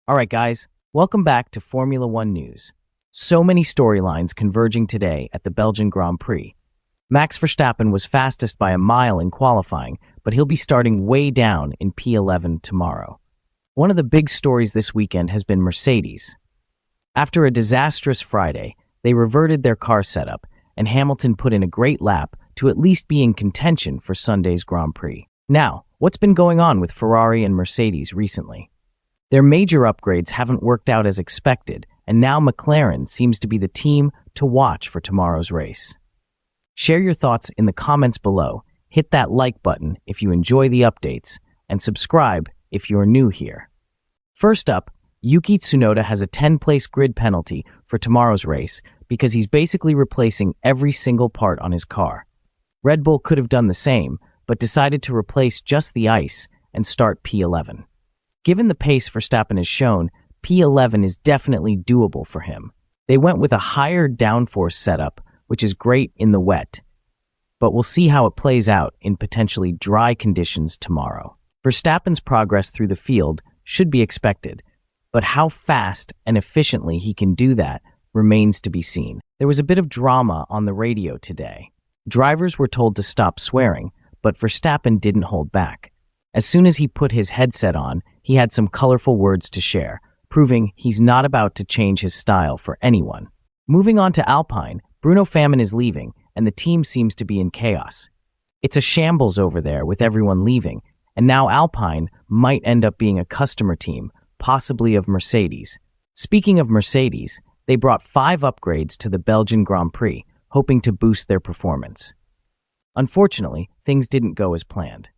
Alright guys, welcome back to Formula One News. So many storylines converging today at the Belgian Grand Prix. Max Verstappen was fastest by a mile in qualifying, but he'll be starting way down in P11 tomorrow. One of the big stories this weekend has been Mercedes. After a disastrous Friday, they reverted their car setup, and Hamilton put in a great lap to at least be in contention for Sunday's Grand Prix. Now, what's been going on with Ferrari and Mercedes recently? Their major upgrades haven't worked out as expected, and now McLaren seems to be the team to watch for tomorrow's race. Share your thoughts in the comments below, hit that like button if you enjoy the updates, and subscribe if you're new here. First up, Yuki Tsunoda has a 10-place grid penalty for tomorrow's race because he's basically replacing every single part on his car. Red Bull could have done the same, but decided to replace just the ice and start P11. Given the pace Verstappen has shown, P11 is definitely doable for him. They went with a higher downforce setup, which is great in the wet, but we'll see how it plays out in potentially dry conditions tomorrow. Verstappen's progress through the field should be expected, but how fast and efficiently he can do that remains to be seen. There was a bit of drama on the radio today. Drivers were told to stop swearing, but Verstappen didn't hold back. As soon as he put his headset on, he had some colorful words to share, proving he's not about to change his style for anyone. Moving on to Alpine, Bruno Famin is leaving, and the team seems to be in chaos. It's a shambles over there with everyone leaving, and now Alpine might end up being a customer team, possibly of Mercedes. Speaking of Mercedes, they brought 5 upgrades to the Belgian Grand Prix, hoping to boost their performance. Unfortunately, things didn't go as planned.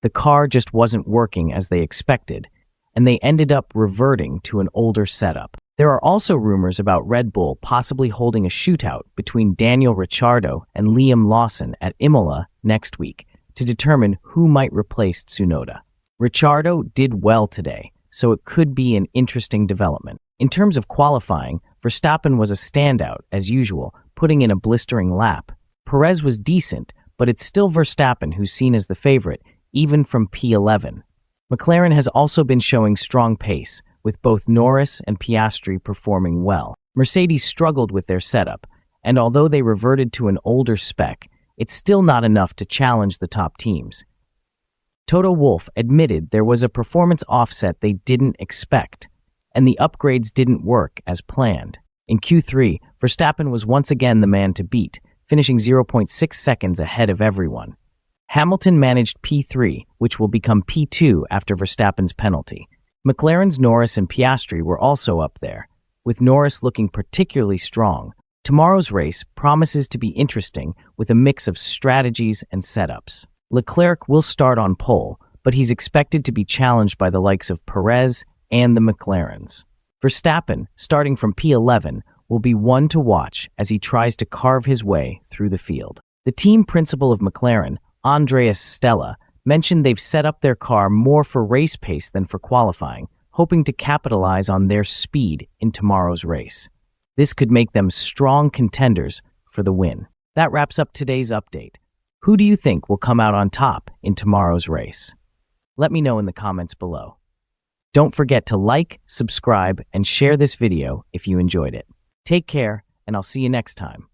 The car just wasn't working as they expected, and they ended up reverting to an older setup. There are also rumors about Red Bull possibly holding a shootout between Daniel Ricciardo and Liam Lawson at Imola next week to determine who might replace Tsunoda. Ricciardo did well today, so it could be an interesting development. In terms of qualifying, Verstappen was a standout as usual, putting in a blistering lap. Perez was decent, but it's still Verstappen who's seen as the favorite, even from P11. McLaren has also been showing strong pace, with both Norris and Piastri performing well. Mercedes struggled with their setup, and although they reverted to an older spec, it's still not enough to challenge the top teams. Toto Wolff admitted there was a performance offset they didn't expect, and the upgrades didn't work as planned. In Q3, Verstappen was once again the man to beat, finishing 0.6 seconds ahead of everyone. Hamilton managed P3, which will become P2 after Verstappen's penalty. McLaren's Norris and Piastri were also up there, with Norris looking particularly strong. Tomorrow's race promises to be interesting with a mix of strategies and setups. Leclerc will start on pole, but he's expected to be challenged by the likes of Perez and the McLarens. Verstappen, starting from P11, will be one to watch as he tries to carve his way through the field. The team principal of McLaren, Andreas Stella, mentioned they've set up their car more for race pace than for qualifying, hoping to capitalize on their speed in tomorrow's race. This could make them strong contenders for the win. That wraps up today's update. Who do you think will come out on top in tomorrow's race? Let me know in the comments below. Don't forget to like, subscribe, and share this video if you enjoyed it. Take care, and I'll see you next time.